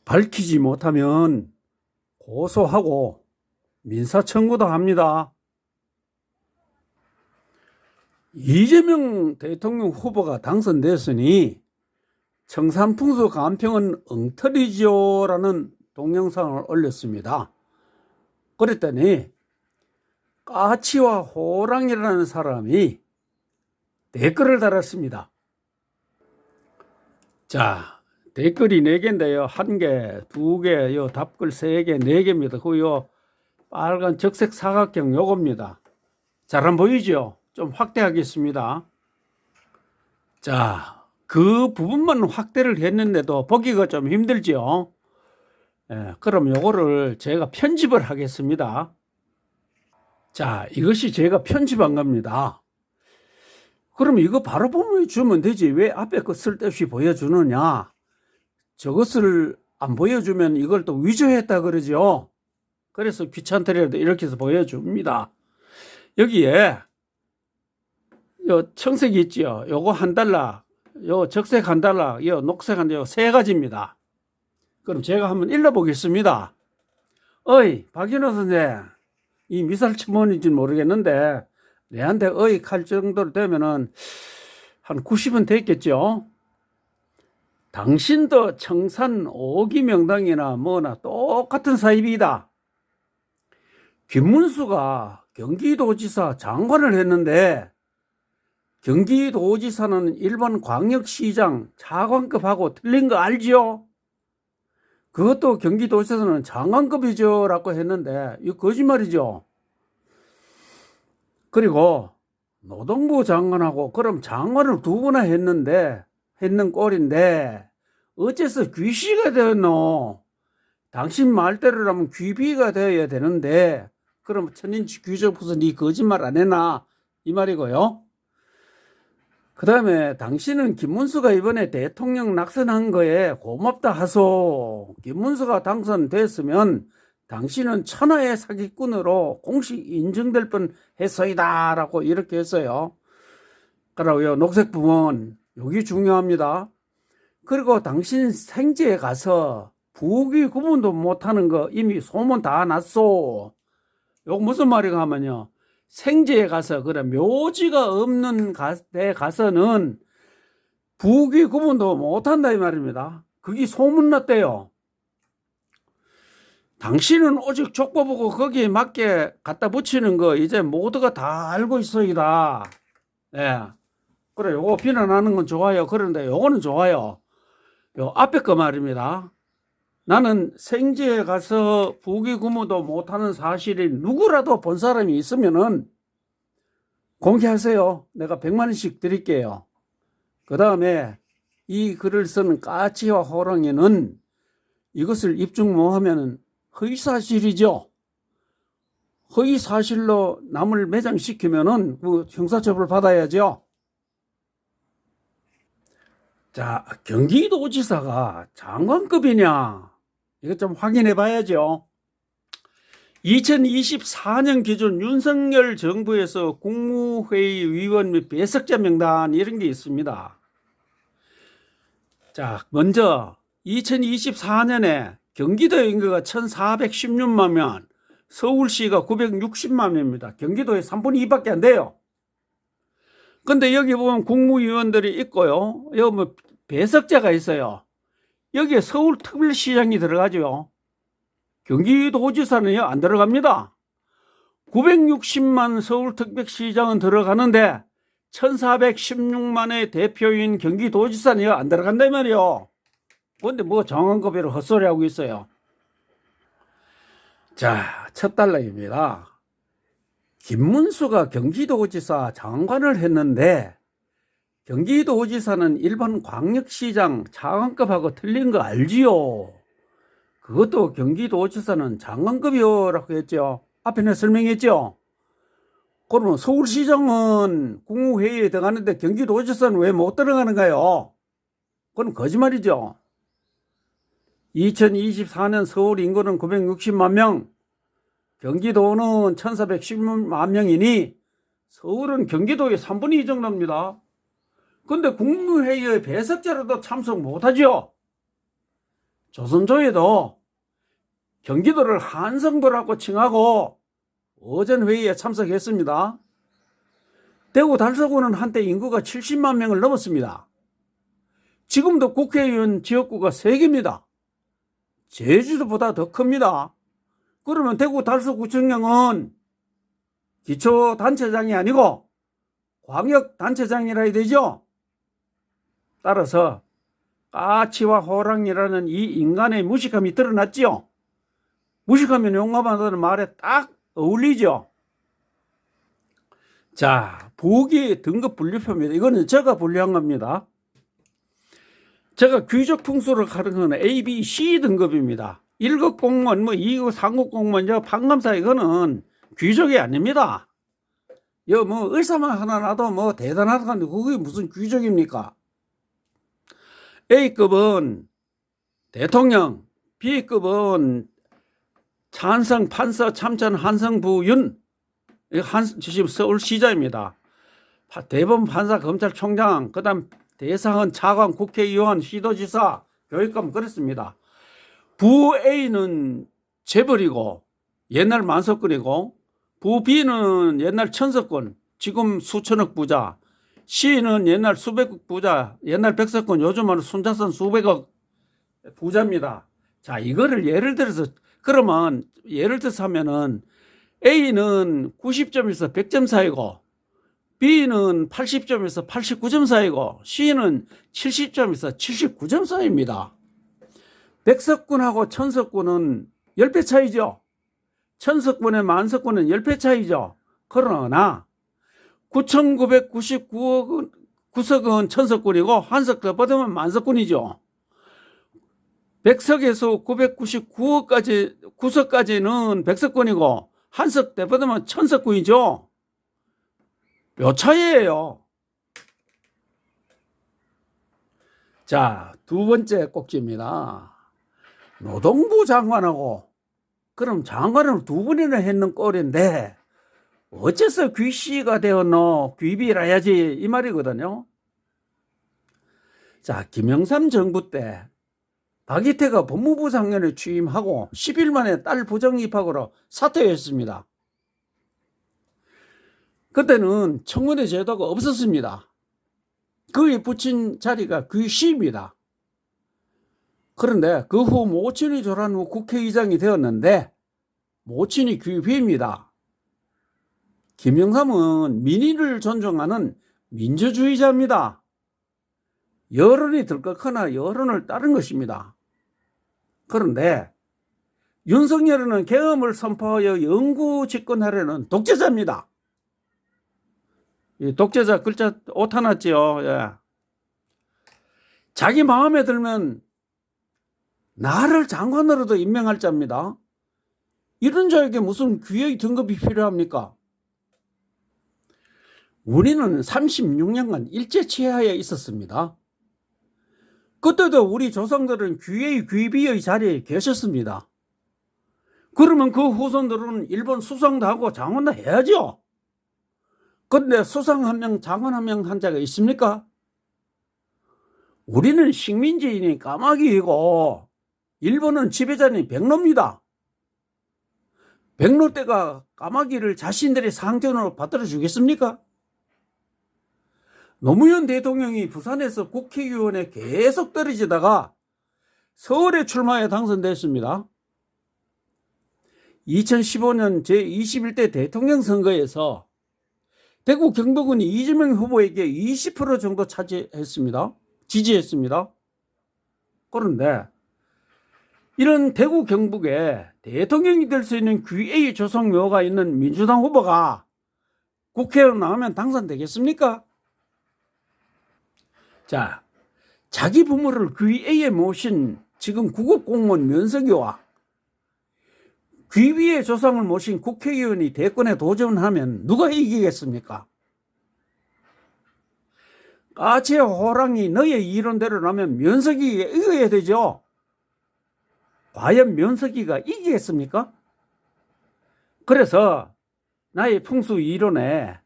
밝히지 못하면 고소하고 민사청구도 합니다. 이재명 대통령 후보가 당선됐으니 청산풍수 간평은 엉터리지요 라는 동영상을 올렸습니다. 그랬더니 까치와 호랑이라는 사람이 댓글을 달았습니다. 자, 댓글이 4개인데요. 1개, 2개, 요 답글 3개, 4개입니다. 그 빨간 적색 사각형 요겁니다. 잘 안 보이죠? 좀 확대하겠습니다. 자, 그 부분만 확대를 했는데도 보기가 좀 힘들죠? 그럼 요거를 제가 편집을 하겠습니다. 자, 이것이 제가 편집한 겁니다. 그럼 이거 바로 보여주면 되지. 왜 앞에 거 쓸데없이 보여주느냐? 저것을 안 보여주면 이걸 또 위조했다 그러죠. 그래서 귀찮더라도 이렇게 해서 보여줍니다. 여기에 요 청색이 있죠. 요거 $1, 요 적색 $1, 요 녹색 $1, 요 3가지입니다. 그럼 제가 한번 읽어보겠습니다. 어이, 박인호 선생, 이 미사일 첨언인지는 모르겠는데 내한테 어이 칼 정도로 되면은 한 90은 됐겠죠. 당신도 청산 5기 명당이나 뭐나 똑같은 사입이다. 김문수가 경기도지사 장관을 했는데 경기도지사는 일반 광역시장 차관급하고 틀린 거 알지요? 그것도 경기도지사는 장관급이죠 라고 했는데 이거 거짓말이죠. 그리고 노동부 장관하고 그럼 장관을 2번이나 했는 꼴인데 어째서 귀시가 되었노? 당신 말대로라면 귀비가 되어야 되는데 그럼 천인치 귀족부서 네 거짓말 안 했나? 이 말이고요. 그 다음에 당신은 김문수가 이번에 대통령 낙선한 거에 고맙다 하소. 김문수가 당선됐으면 당신은 천하의 사기꾼으로 공식 인정될 뻔 했소이다 라고 이렇게 했어요. 그러고요, 녹색 부분 여기 중요합니다. 그리고 당신 생제에 가서 부귀 구분도 못하는 거 이미 소문 다 났소. 요거 무슨 말인가 하면요, 생제에 가서 그래 묘지가 없는 데 가서는 부귀 구분도 못한다 이 말입니다. 그게 소문났대요. 당신은 오직 족보 보고 거기에 맞게 갖다 붙이는 거 이제 모두가 다 알고 있어이다. 예. 그래, 요거 비난하는 건 좋아요. 그런데 요거는 좋아요. 요 앞에 거 말입니다. 나는 생제에 가서 부귀 구분도 못하는 사실이 누구라도 본 사람이 있으면은 공개하세요. 내가 100만 원씩 드릴게요. 그 다음에 이 글을 쓴 까치와 호랑이는 이것을 입증 못하면 허위사실이죠. 허위사실로 남을 매장시키면은 그 형사처벌 받아야죠. 자, 경기도지사가 장관급이냐? 이거 좀 확인해 봐야죠. 2024년 기준 윤석열 정부에서 국무회의 위원 및 배석자 명단 이런 게 있습니다. 자, 먼저 2024년에 경기도 인구가 1416만 명, 서울시가 960만 명입니다. 경기도에 3분의 2밖에 안 돼요. 근데 여기 보면 국무위원들이 있고요. 여기 뭐 배석자가 있어요. 여기에 서울특별시장이 들어가죠. 경기도지사는요, 안 들어갑니다. 960만 서울특별시장은 들어가는데 1416만의 대표인 경기도지사는요, 안 들어간다 이 말이요. 근데 뭐 장관급여로 헛소리 하고 있어요. 자, 첫 달락입니다. 김문수가 경기도지사 장관을 했는데 경기도지사는 일반 광역시장 차관급하고 틀린 거 알지요? 그것도 경기도지사는 장관급이요라고 했죠. 앞에 내가 설명했죠. 그러면 서울시장은 국무회의에 들어가는데 경기도지사는 왜 못 들어가는가요? 그건 거짓말이죠. 2024년 서울 인구는 960만 명, 경기도는 1410만 명이니 서울은 경기도의 3분의 2 정도입니다. 근데 국무회의의 배석자로도 참석 못하죠. 조선조에도 경기도를 한성도라고 칭하고 어전회의에 참석했습니다. 대구 달서구는 한때 인구가 70만 명을 넘었습니다. 지금도 국회의원 지역구가 3개입니다. 제주도보다 더 큽니다. 그러면 대구 달서구청장은 기초단체장이 아니고 광역단체장이라 해야 되죠. 따라서 까치와 호랑이라는 이 인간의 무식함이 드러났지요. 무식하면 용감하다는 말에 딱 어울리죠. 자, 부기 등급 분류표입니다. 이거는 제가 분류한 겁니다. 제가 귀족 풍수를 가르치는 A, B, C 등급입니다. 1급 공무원, 2급, 3급 공무원, 판검사 이거는 귀족이 아닙니다. 의사만 하나 놔도 대단하다는데 그게 무슨 귀족입니까? A급은 대통령, B급은 찬성, 판서, 참전, 한성, 부윤, 지금 서울시장입니다. 대법원 판사, 검찰총장, 그 다음 대사관, 차관, 국회의원, 시도지사, 교육감 그렇습니다. 부 A는 재벌이고 옛날 만석권이고, 부 B는 옛날 천석권, 지금 수천억 부자, C는 옛날 수백억 부자, 옛날 백석권, 요즘은 손자선 수백억 부자입니다. 자, 이거를 예를 들어서 하면은 A는 90점에서 100점 사이고, B는 80점에서 89점 사이고, C는 70점에서 79점 사이입니다. 백석군하고 천석군은 10배 차이죠. 천석군의 만석군은 10배 차이죠. 그러나 9,999억 구석은 천석군이고 한석 더 받으면 만석군이죠. 백석에서 999억까지 구석까지는 백석군이고 한석 더 받으면 천석군이죠. 몇 차이예요. 자, 두 번째 꼭지입니다. 노동부 장관하고 그럼 장관을 두 번이나 했는 꼴인데 어째서 귀씨가 되었노? 귀비라 해야지 이 말이거든요. 자, 김영삼 정부 때 박이태가 법무부 장관에 취임하고 10일 만에 딸 부정 입학으로 사퇴했습니다. 그때는 청문회 제도가 없었습니다. 그에 붙인 자리가 귀씨입니다. 그런데 그 후 모친이 졸한 후 국회의장이 되었는데 모친이 귀비입니다. 김영삼은 민의를 존중하는 민주주의자입니다. 여론이 들끓거나 여론을 따른 것입니다. 그런데 윤석열은 계엄을 선포하여 영구 집권하려는 독재자입니다. 이 독재자 글자 오타 났지요. 예. 자기 마음에 들면 나를 장관으로도 임명할 자입니다. 이런 자에게 무슨 귀의 등급이 필요합니까? 우리는 36년간 일제치하에 있었습니다. 그때도 우리 조상들은 귀의 귀비의 자리에 계셨습니다. 그러면 그 후손들은 일본 수상도 하고 장관도 해야죠. 그런데 수상 한 명, 장관 한 명 한 자가 있습니까? 우리는 식민지인이 까마귀이고 일본은 지배자니 백로입니다. 백로 때가 까마귀를 자신들의 상전으로 받들어 주겠습니까? 노무현 대통령이 부산에서 국회의원에 계속 떨어지다가 서울에 출마해 당선됐습니다. 2015년 제21대 대통령 선거에서 대구 경북은 이재명 후보에게 20% 정도 지지했습니다. 그런데 이런 대구 경북에 대통령이 될 수 있는 귀의 조성묘가 있는 민주당 후보가 국회의원 나오면 당선되겠습니까? 자, 자기 부모를 귀의에 모신 지금 구급공무원 면석이와 귀비의 조상을 모신 국회의원이 대권에 도전하면 누가 이기겠습니까? 까치 호랑이 너의 이론대로라면 면석이가 이겨야 되죠. 과연 면석이가 이기겠습니까? 그래서 나의 풍수 이론에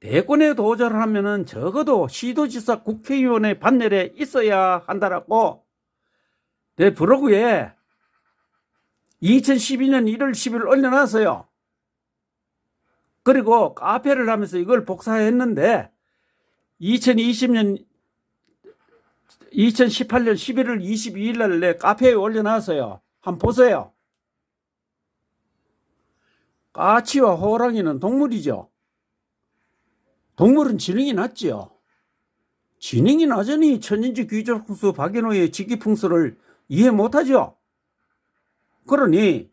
대권에 도전하면은 적어도 시도지사 국회의원의 반열에 있어야 한다라고 내 블로그에 2012년 1월 10일 올려놨어요. 그리고 카페를 하면서 이걸 복사했는데 2018년 11월 22일 날 내 카페에 올려놨어요. 한번 보세요. 까치와 호랑이는 동물이죠. 동물은 지능이 낮지요. 지능이 낮으니 천인지 귀족풍수 박인호의 직기풍수를 이해 못하죠. 그러니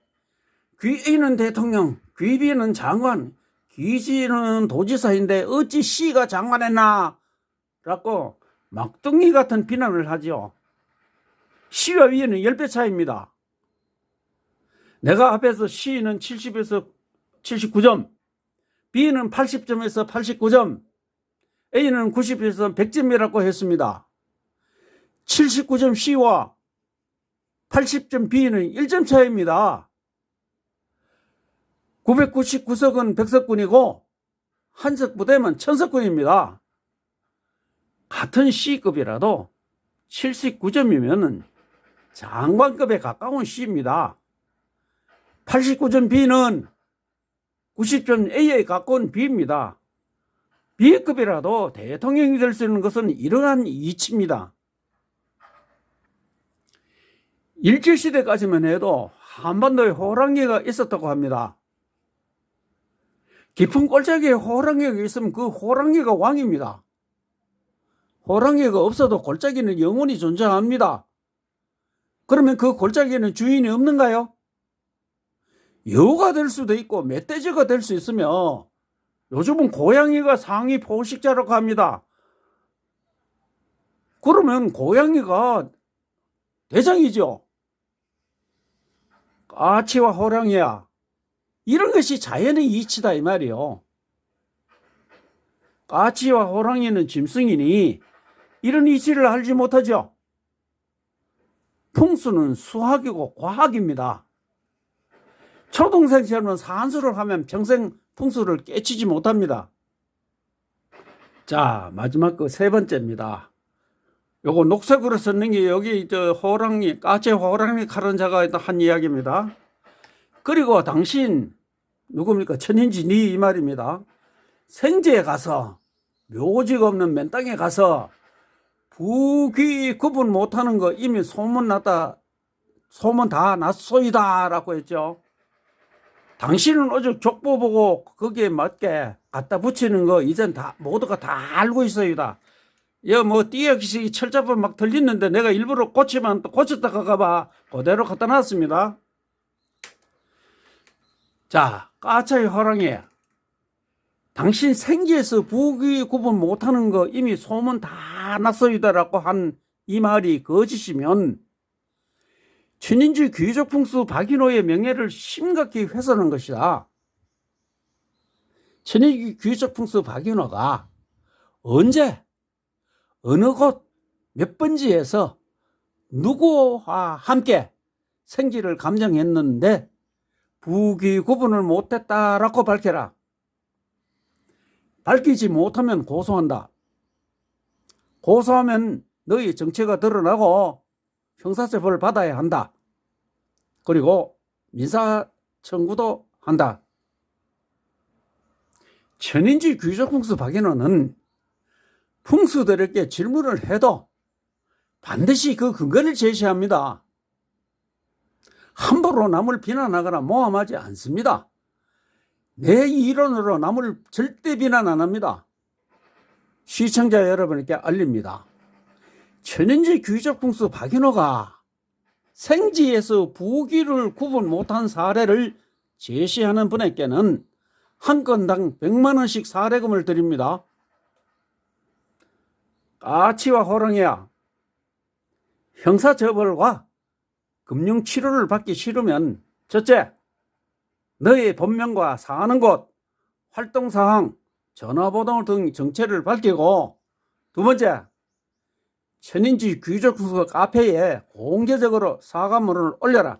귀인은 대통령, 귀비는 장관, 귀지는 도지사인데 어찌 시가 장관했나? 라고 막둥이 같은 비난을 하죠. 시와 위에는 10배 차이입니다. 내가 앞에서 시는 70에서 79점, B는 80점에서 89점, A는 90에서 100점이라고 했습니다. 79점 C와 80점 B는 1점 차이입니다. 999석은 백석군이고 한석 부대면 천석군입니다. 같은 C급이라도 79점이면 장관급에 가까운 C입니다. 89점 B는 90점 A에 가까운 B입니다. B급이라도 대통령이 될 수 있는 것은 이러한 이치입니다. 일제시대까지만 해도 한반도에 호랑이가 있었다고 합니다. 깊은 골짜기에 호랑이가 있으면 그 호랑이가 왕입니다. 호랑이가 없어도 골짜기는 영원히 존재합니다. 그러면 그 골짜기에는 주인이 없는가요? 여우가 될 수도 있고 멧돼지가 될 수 있으며 요즘은 고양이가 상위 포식자라고 합니다. 그러면 고양이가 대장이죠. 까치와 호랑이야. 이런 것이 자연의 이치다 이 말이요. 까치와 호랑이는 짐승이니 이런 이치를 알지 못하죠. 풍수는 수학이고 과학입니다. 초등생처럼 산수를 하면 평생 풍수를 깨치지 못합니다. 자, 마지막 그 세 번째입니다. 요거 녹색으로 썼는 게 여기 호랑이, 까치 호랑이 카른자가 한 이야기입니다. 그리고 당신 누굽니까? 천인지니 이 말입니다. 생제에 가서 묘지가 없는 맨 땅에 가서 부귀 구분 못하는 거 이미 소문 다 났소이다 라고 했죠. 당신은 오직 족보 보고 거기에 맞게 갖다 붙이는 거 이젠 다 모두가 다 알고 있어요다. 뭐 띠약시 철자법 막 들리는데 내가 일부러 고치면 또 고쳤다가 가봐 그대로 갖다 놨습니다. 자, 까치의 호랑이, 당신 생지에서 부귀 구분 못하는 거 이미 소문 다 났소이다라고 한 이 말이 거짓이면 천인지 귀족풍수 박인호의 명예를 심각히 훼손한 것이다. 천인지 귀족풍수 박인호가 언제 어느 곳 몇 번지에서 누구와 함께 생지를 감정했는데 부귀 구분을 못했다라고 밝혀라. 밝히지 못하면 고소한다. 고소하면 너희 정체가 드러나고 형사처벌을 받아야 한다. 그리고 민사 청구도 한다. 천인지 귀족풍수 박인호는 풍수들에게 질문을 해도 반드시 그 근거를 제시합니다. 함부로 남을 비난하거나 모함하지 않습니다. 내 이론으로 남을 절대 비난 안 합니다. 시청자 여러분께 알립니다. 천인지 귀족풍수 박인호가 생지에서 부귀를 구분 못한 사례를 제시하는 분에게는 한 건당 100만 원씩 사례금을 드립니다. 까치와 호랑이야, 형사처벌과 금융치료를 받기 싫으면 첫째, 너의 본명과 사는 곳, 활동사항, 전화번호 등 정체를 밝히고 두 번째, 천인지 귀족풍수 카페에 공개적으로 사과문을 올려라.